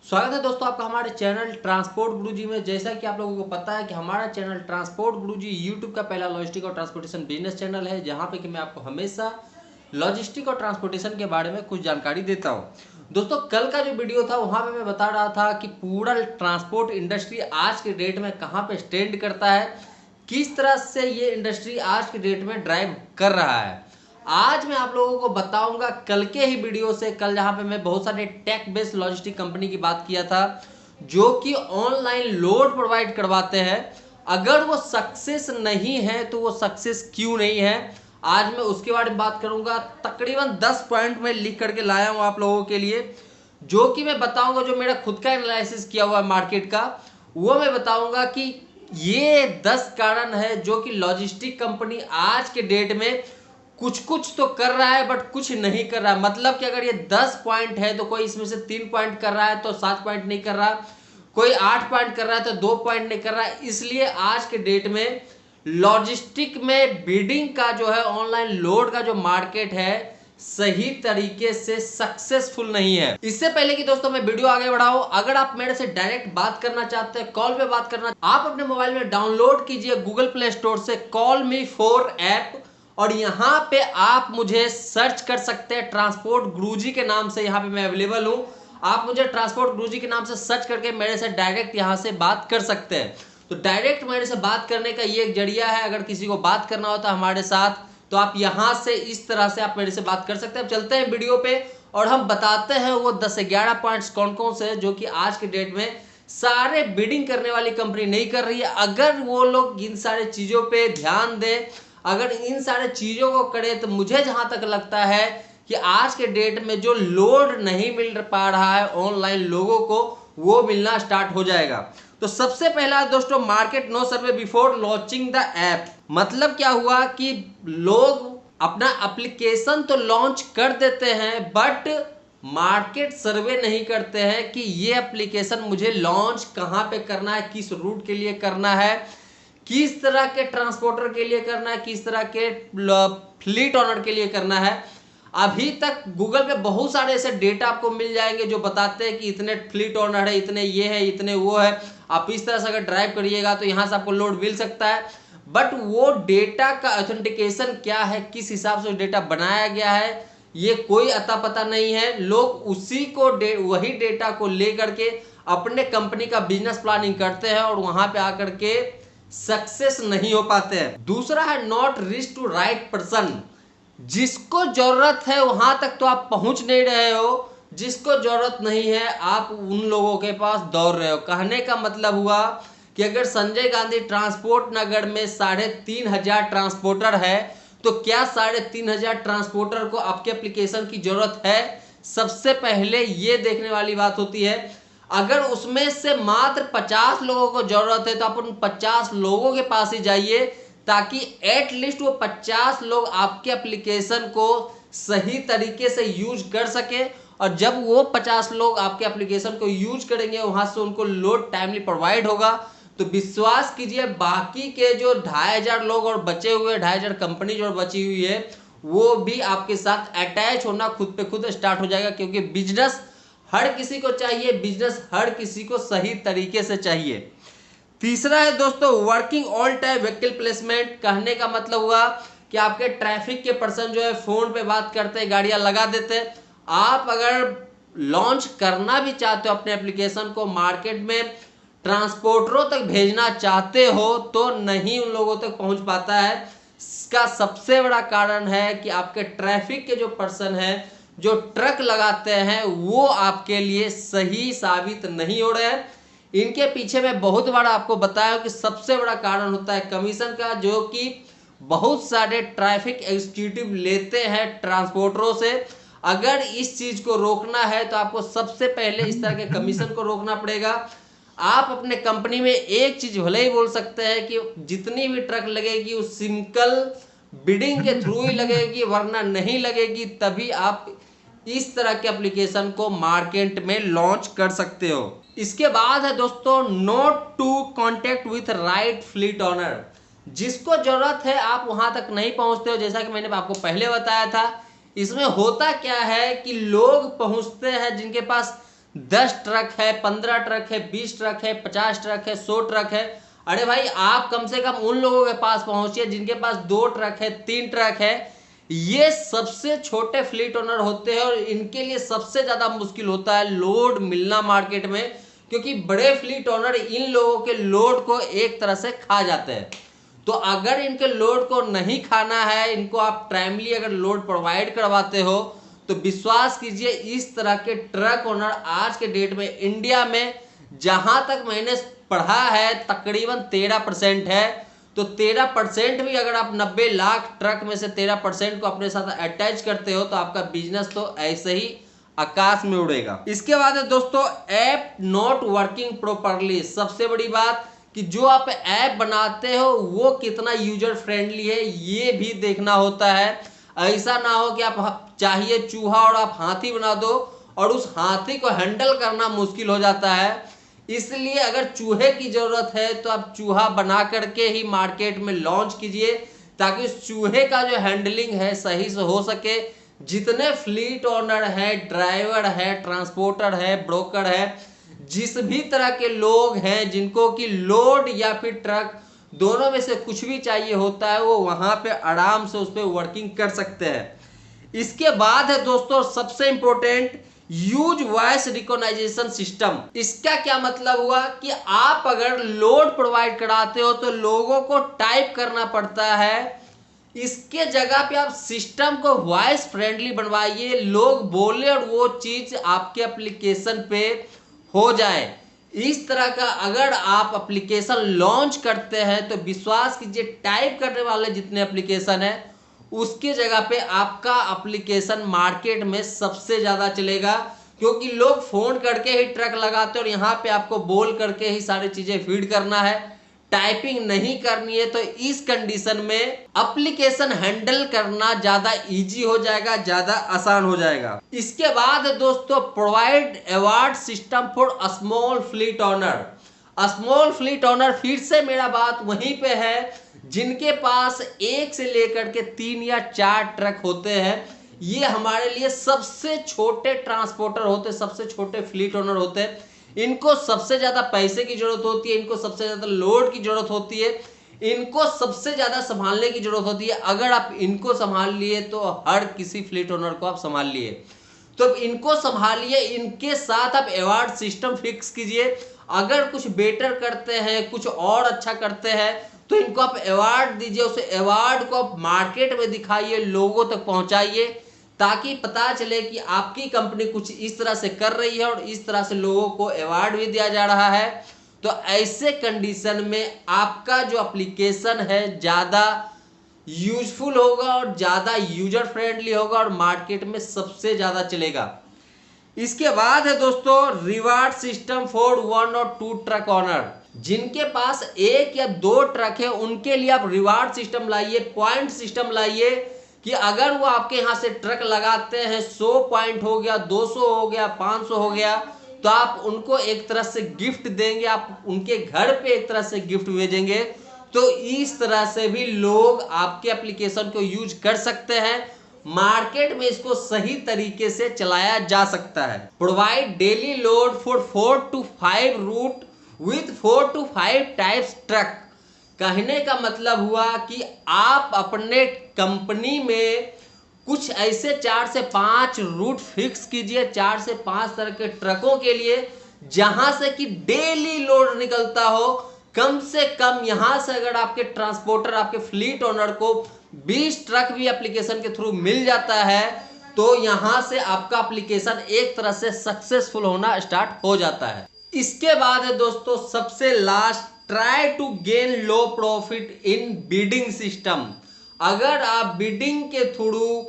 स्वागत है दोस्तों आपका हमारे चैनल ट्रांसपोर्ट गुरुजी में। जैसा कि आप लोगों को पता है कि हमारा चैनल ट्रांसपोर्ट गुरुजी यूट्यूब का पहला लॉजिस्टिक और ट्रांसपोर्टेशन बिजनेस चैनल है, जहां पे कि मैं आपको हमेशा लॉजिस्टिक और ट्रांसपोर्टेशन के बारे में कुछ जानकारी देता हूं। दोस्तों कल का जो वीडियो था वहां पे मैं बता रहा था कि पूरा ट्रांसपोर्ट इंडस्ट्री आज के डेट में कहाँ पे स्टैंड करता है, किस तरह से ये इंडस्ट्री आज के डेट में ड्राइव कर रहा है। आज मैं आप लोगों को बताऊंगा कल के ही वीडियो से, कल जहां पे मैं बहुत सारे टेक बेस्ड लॉजिस्टिक कंपनी की बात किया था जो कि ऑनलाइन लोड प्रोवाइड करवाते हैं। अगर वो सक्सेस नहीं है तो वो सक्सेस क्यों नहीं है, आज मैं उसके बारे में बात करूंगा। तकरीबन 10 पॉइंट में लिख करके लाया हूं आप लोगों के लिए, जो कि मैं बताऊंगा, जो मेरा खुद का एनालिसिस किया हुआ है मार्केट का, वो मैं बताऊंगा कि ये 10 कारण है जो कि लॉजिस्टिक कंपनी आज के डेट में कुछ कुछ तो कर रहा है बट कुछ नहीं कर रहा है। मतलब कि अगर ये 10 पॉइंट है तो कोई इसमें से 3 पॉइंट कर रहा है तो 7 पॉइंट नहीं कर रहा, कोई 8 पॉइंट कर रहा है तो 2 पॉइंट नहीं कर रहा है। इसलिए आज के डेट में लॉजिस्टिक में बिडिंग का जो है, ऑनलाइन लोड का जो मार्केट है, सही तरीके से सक्सेसफुल नहीं है। इससे पहले कि दोस्तों मैं वीडियो आगे बढ़ाऊं, अगर आप मेरे से डायरेक्ट बात करना चाहते हैं, कॉल पे बात करना, आप अपने मोबाइल में डाउनलोड कीजिए गूगल प्ले स्टोर से कॉल मी 4 ऐप, और यहाँ पे आप मुझे सर्च कर सकते हैं ट्रांसपोर्ट गुरुजी के नाम से। यहाँ पे मैं अवेलेबल हूँ, आप मुझे ट्रांसपोर्ट गुरुजी के नाम से सर्च करके मेरे से डायरेक्ट यहाँ से बात कर सकते हैं। तो डायरेक्ट मेरे से बात करने का ये एक जरिया है। अगर किसी को बात करना होता है हमारे साथ तो आप यहाँ से इस तरह से आप मेरे से बात कर सकते हैं। अब चलते हैं वीडियो पे और हम बताते हैं वो 10-11 पॉइंट्स कौन कौन से हैं जो कि आज के डेट में सारे बिडिंग करने वाली कंपनी नहीं कर रही है। अगर वो लोग इन सारे चीजों पे ध्यान दें, अगर इन सारे चीजों को करें, तो मुझे जहां तक लगता है कि आज के डेट में जो लोड नहीं मिल पा रहा है ऑनलाइन लोगों को, वो मिलना स्टार्ट हो जाएगा। तो सबसे पहला दोस्तों, market no survey before launching the app. मतलब क्या हुआ कि लोग अपना एप्लीकेशन तो लॉन्च कर देते हैं बट मार्केट सर्वे नहीं करते हैं कि ये एप्लीकेशन मुझे लॉन्च कहां पे करना है, किस रूट के लिए करना है, किस तरह के ट्रांसपोर्टर के लिए करना है, किस तरह के फ्लीट ऑनर के लिए करना है। अभी तक गूगल पे बहुत सारे ऐसे डेटा आपको मिल जाएंगे जो बताते हैं कि इतने फ्लीट ऑनर है, इतने ये है, इतने वो है, आप इस तरह से अगर ड्राइव करिएगा तो यहां से आपको लोड मिल सकता है। बट वो डेटा का ऑथेंटिकेशन क्या है, किस हिसाब से डेटा बनाया गया है, ये कोई अता पता नहीं है। लोग उसी को वही डेटा को लेकर के अपने कंपनी का बिजनेस प्लानिंग करते हैं और वहां पे आकर के सक्सेस नहीं हो पाते हैं। दूसरा है not reach to right person. जिसको जरूरत है वहां तक तो आप पहुंच नहीं रहे हो, जिसको जरूरत नहीं है आप उन लोगों के पास दौड़ रहे हो। कहने का मतलब हुआ कि अगर संजय गांधी ट्रांसपोर्ट नगर में 3,500 ट्रांसपोर्टर है तो क्या 3,500 ट्रांसपोर्टर को आपके एप्लीकेशन की जरूरत है? सबसे पहले ये देखने वाली बात होती है। अगर उसमें से मात्र 50 लोगों को जरूरत है तो आप उन 50 लोगों के पास ही जाइए, ताकि एटलीस्ट वो 50 लोग आपके एप्लीकेशन को सही तरीके से यूज कर सके। और जब वो 50 लोग आपके एप्लीकेशन को यूज करेंगे, वहां से उनको लोड टाइमली प्रोवाइड होगा, तो विश्वास कीजिए बाकी के जो 2,500 लोग और बचे हुए 2,500 कंपनी जो बची हुई है, वो भी आपके साथ अटैच होना खुद पे खुद स्टार्ट हो जाएगा। क्योंकि बिजनेस हर किसी को चाहिए, बिजनेस हर किसी को सही तरीके से चाहिए। तीसरा है दोस्तों working all time vehicle placement. कहने का मतलब हुआ कि आपके ट्रैफिक के पर्सन जो है फोन पे बात करते हैं, गाड़ियां लगा देते हैं। आप अगर लॉन्च करना भी चाहते हो अपने एप्लीकेशन को, मार्केट में ट्रांसपोर्टरों तक भेजना चाहते हो, तो नहीं उन लोगों तक पहुंच पाता है। इसका सबसे बड़ा कारण है कि आपके ट्रैफिक के जो पर्सन है, जो ट्रक लगाते हैं, वो आपके लिए सही साबित नहीं हो रहे हैं। इनके पीछे मैं बहुत बार आपको बताया कि सबसे बड़ा कारण होता है कमीशन का, जो कि बहुत सारे ट्रैफिक एग्जीक्यूटिव लेते हैं ट्रांसपोर्टरों से। अगर इस चीज को रोकना है तो आपको सबसे पहले इस तरह के कमीशन को रोकना पड़ेगा। आप अपने कंपनी में एक चीज भले ही बोल सकते हैं कि जितनी भी ट्रक लगेगी वो सिंगल बिडिंग के थ्रू ही लगेगी, वरना नहीं लगेगी। तभी आप इस तरह के एप्लीकेशन को मार्केट में लॉन्च कर सकते हो। इसके बाद है दोस्तों not to contact with right fleet owner. जिसको जरूरत है आप वहां तक नहीं पहुंचते हो। जैसा कि मैंने आपको पहले बताया था, इसमें होता क्या है कि लोग पहुंचते हैं जिनके पास 10 ट्रक है, 15 ट्रक है, 20 ट्रक है, 50 ट्रक है, 100 ट्रक है। अरे भाई आप कम से कम उन लोगों के पास पहुंचिए जिनके पास 2 ट्रक है, 3 ट्रक है। ये सबसे छोटे फ्लीट ओनर होते हैं और इनके लिए सबसे ज्यादा मुश्किल होता है लोड मिलना मार्केट में, क्योंकि बड़े फ्लीट ओनर इन लोगों के लोड को एक तरह से खा जाते हैं। तो अगर इनके लोड को नहीं खाना है, इनको आप टाइमली अगर लोड प्रोवाइड करवाते हो, तो विश्वास कीजिए इस तरह के ट्रक ओनर आज के डेट में इंडिया में, जहां तक मैंने पढ़ा है, तकरीबन 13% है। तो 13% भी अगर आप 90 लाख ट्रक में से 13% को अपने साथ अटैच करते हो, तो आपका बिजनेस तो ऐसे ही आकाश में उड़ेगा। इसके बाद है दोस्तों ऐप नॉट वर्किंग प्रॉपरली। सबसे बड़ी बात कि जो आप ऐप बनाते हो वो कितना यूजर फ्रेंडली है, ये भी देखना होता है। ऐसा ना हो कि आप चाहिए चूहा और आप हाथी बना दो और उस हाथी को हैंडल करना मुश्किल हो जाता है। इसलिए अगर चूहे की जरूरत है तो आप चूहा बना करके ही मार्केट में लॉन्च कीजिए, ताकि उस चूहे का जो हैंडलिंग है सही से हो सके। जितने फ्लीट ओनर है, ड्राइवर है, ट्रांसपोर्टर है, ब्रोकर है, जिस भी तरह के लोग हैं जिनको कि लोड या फिर ट्रक दोनों में से कुछ भी चाहिए होता है, वो वहां पे आराम से उस पर वर्किंग कर सकते हैं। इसके बाद है दोस्तों सबसे important, use voice recognisation system. इसका क्या मतलब हुआ कि आप अगर लोड प्रोवाइड कराते हो तो लोगों को टाइप करना पड़ता है, इसके जगह पे आप सिस्टम को वॉइस फ्रेंडली बनवाइए, लोग बोले और वो चीज आपके एप्लीकेशन पे हो जाए। इस तरह का अगर आप एप्लीकेशन लॉन्च करते हैं तो विश्वास कीजिए टाइप करने वाले जितने एप्लीकेशन है उसके जगह पे आपका एप्लीकेशन मार्केट में सबसे ज्यादा चलेगा, क्योंकि लोग फोन करके ही ट्रक लगाते हैं और यहाँ पे आपको बोल करके ही सारी चीजें फीड करना है, टाइपिंग नहीं करनी है। तो इस कंडीशन में एप्लीकेशन हैंडल करना ज्यादा इजी हो जाएगा, ज्यादा आसान हो जाएगा। इसके बाद दोस्तों provide award system for small fleet owner. Small fleet owner, फिर से मेरा बात वहीं पे है, जिनके पास 1 से लेकर के 3 या 4 ट्रक होते हैं, ये हमारे लिए सबसे छोटे ट्रांसपोर्टर होते, सबसे छोटे फ्लीट ओनर होते हैं। इनको सबसे ज्यादा पैसे की जरूरत होती है, इनको सबसे ज्यादा लोड की जरूरत होती है, इनको सबसे ज्यादा संभालने की जरूरत होती है। अगर आप इनको संभाल लिए तो हर किसी फ्लीट ओनर को आप संभाल लिए। तो इनको संभालिए, इनके साथ आप अवार्ड सिस्टम फिक्स कीजिए। अगर कुछ बेटर करते हैं, कुछ और अच्छा करते हैं, तो इनको आप अवार्ड दीजिए। उस अवार्ड को आप मार्केट में दिखाइए, लोगों तक पहुंचाइए, ताकि पता चले कि आपकी कंपनी कुछ इस तरह से कर रही है और इस तरह से लोगों को अवार्ड भी दिया जा रहा है। तो ऐसे कंडीशन में आपका जो एप्लीकेशन है ज्यादा यूजफुल होगा और ज्यादा यूजर फ्रेंडली होगा और मार्केट में सबसे ज्यादा चलेगा। इसके बाद है दोस्तों रिवार्ड सिस्टम फॉर 1 और 2 ट्रक ओनर। जिनके पास 1 या 2 ट्रक है उनके लिए आप रिवार्ड सिस्टम लाइए, पॉइंट सिस्टम लाइए, कि अगर वो आपके यहाँ से ट्रक लगाते हैं, 100 पॉइंट हो गया, 200 हो गया, 500 हो गया, तो आप उनको एक तरह से गिफ्ट देंगे, आप उनके घर पे एक तरह से गिफ्ट भेजेंगे। तो इस तरह से भी लोग आपके एप्लीकेशन को यूज कर सकते हैं। मार्केट में इसको सही तरीके से चलाया जा सकता है। Provide daily load for 4 to 5 route with 4 to 5 types truck. कहने का मतलब हुआ कि आप अपने कंपनी में कुछ ऐसे 4 से 5 रूट फिक्स कीजिए, 4 से 5 तरह के ट्रकों के लिए, जहां से कि डेली लोड निकलता हो। कम से कम यहां से अगर आपके ट्रांसपोर्टर, आपके फ्लीट ओनर को 20 ट्रक भी एप्लीकेशन के थ्रू मिल जाता है, तो यहां से आपका एप्लीकेशन एक तरह से सक्सेसफुल होना स्टार्ट हो जाता है। इसके बाद है दोस्तों सबसे last, try to gain low profit in bidding system. अगर आप बिडिंग के थ्रू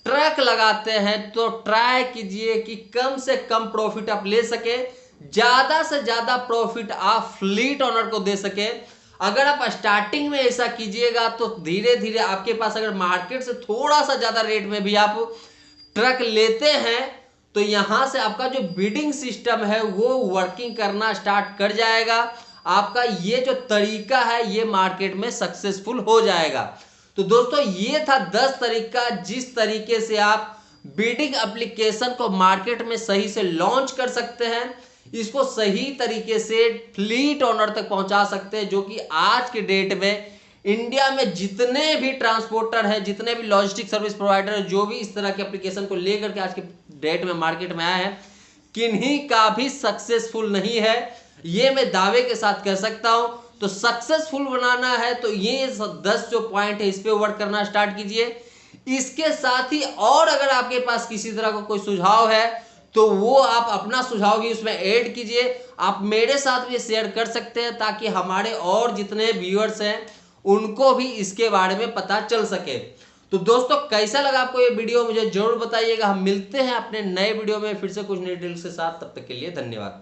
ट्रक लगाते हैं तो ट्राई कीजिए कि कम से कम प्रॉफिट आप ले सके, ज्यादा से ज्यादा प्रॉफिट आप फ्लीट ओनर को दे सके। अगर आप स्टार्टिंग में ऐसा कीजिएगा तो धीरे धीरे आपके पास अगर मार्केट से थोड़ा सा ज्यादा रेट में भी आप ट्रक लेते हैं, तो यहां से आपका जो बिडिंग सिस्टम है वो वर्किंग करना स्टार्ट कर जाएगा। आपका ये जो तरीका है ये मार्केट में सक्सेसफुल हो जाएगा। तो दोस्तों ये था 10 तरीका जिस तरीके से आप बिडिंग एप्लीकेशन को मार्केट में सही से लॉन्च कर सकते हैं, इसको सही तरीके से फ्लीट ओनर तक पहुंचा सकते हैं, जो कि आज के डेट में इंडिया में जितने भी ट्रांसपोर्टर है, जितने भी लॉजिस्टिक सर्विस प्रोवाइडर है, जो भी इस तरह के एप्लीकेशन को लेकर के आज के डेट में मार्केट में आए हैं, किन्हीं का भी सक्सेसफुल नहीं है, ये मैं दावे के साथ कह सकता हूं। तो सक्सेसफुल बनाना है तो ये 10 जो पॉइंट है इस पे वर्क करना स्टार्ट कीजिए। इसके साथ ही और अगर आपके पास किसी तरह का कोई सुझाव है तो वो आप अपना सुझाव भी उसमें ऐड कीजिए। आप मेरे साथ भी शेयर कर सकते हैं ताकि हमारे और जितने व्यूअर्स हैं उनको भी इसके बारे में पता चल सके। तो दोस्तों कैसा लगा आपको ये वीडियो मुझे जरूर बताइएगा। हम मिलते हैं अपने नए वीडियो में फिर से कुछ नई डिटेल्स के साथ, तब तक के लिए धन्यवाद।